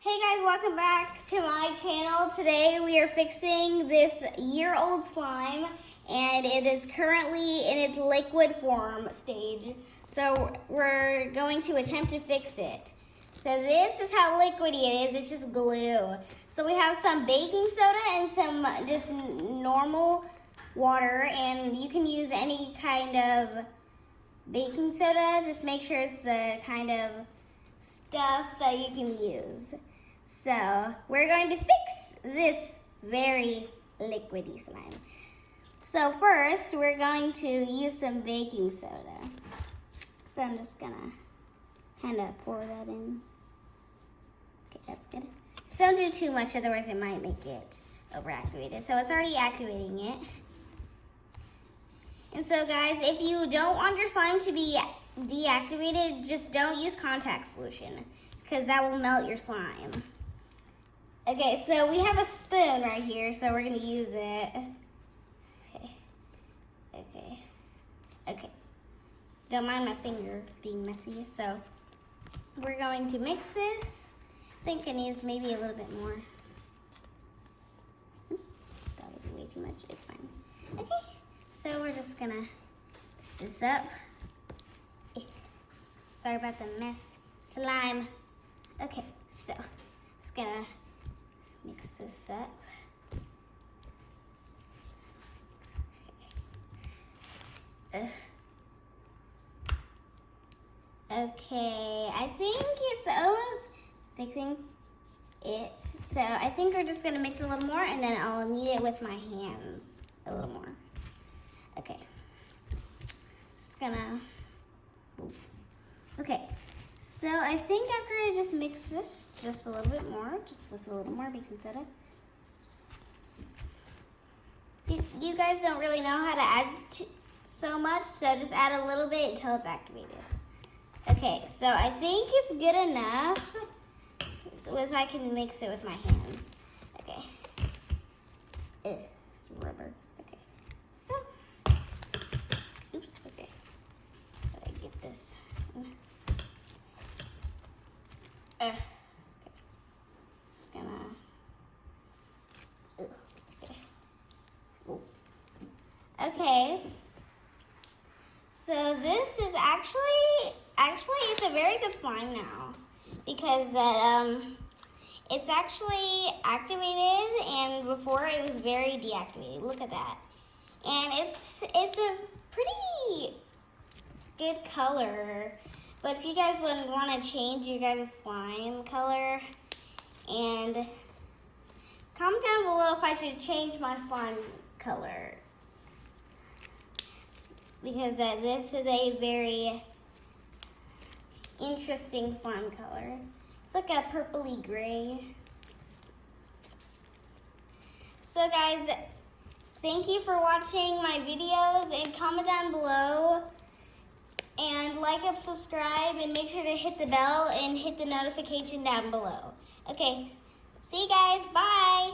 Hey guys, welcome back to my channel. Today we are fixing this year-old slime and it is currently in its liquid form stage. So we're going to attempt to fix it. So this is how liquidy it is, it's just glue. So we have some baking soda and some just normal water, and you can use any kind of baking soda, just make sure it's the kind of stuff that you can use. So we're going to fix this very liquidy slime. So first we're going to use some baking soda. So I'm just gonna kind of pour that in. Okay, that's good. Just don't do too much, otherwise it might make it overactivated. So it's already activating it. And so guys, if you don't want your slime to be deactivated, just don't use contact solution, because that will melt your slime. Okay, so we have a spoon right here, so we're gonna use it. Okay. Don't mind my finger being messy. So we're going to mix this. I think it needs maybe a little bit more. That was way too much, it's fine. Okay, so we're just gonna mix this up. Sorry about the mess, slime. Okay, so just gonna mix this up. Okay, I think it's almost fixing it. So I think we're just gonna mix a little more, and then I'll knead it with my hands a little more. Okay, just gonna. Okay, so I think after I just mix this just a little bit more, just with a little more baking soda. You guys don't really know how to add so much, so just add a little bit until it's activated. Okay, so I think it's good enough if I can mix it with my hands. Okay. It's rubber. Okay, so, oops, okay. Gotta get this. Okay. Just gonna. Okay. Ooh. Okay. So this is actually it's a very good slime now, because that it's actually activated, and before it was very deactivated. Look at that, and it's a pretty good color. But if you guys would want to change your guys' slime color, and comment down below if I should change my slime color, because this is a very interesting slime color. It's like a purpley gray. So guys, thank you for watching my videos, and comment down below. And like and subscribe, and make sure to hit the bell and hit the notification down below. Okay, see you guys, bye.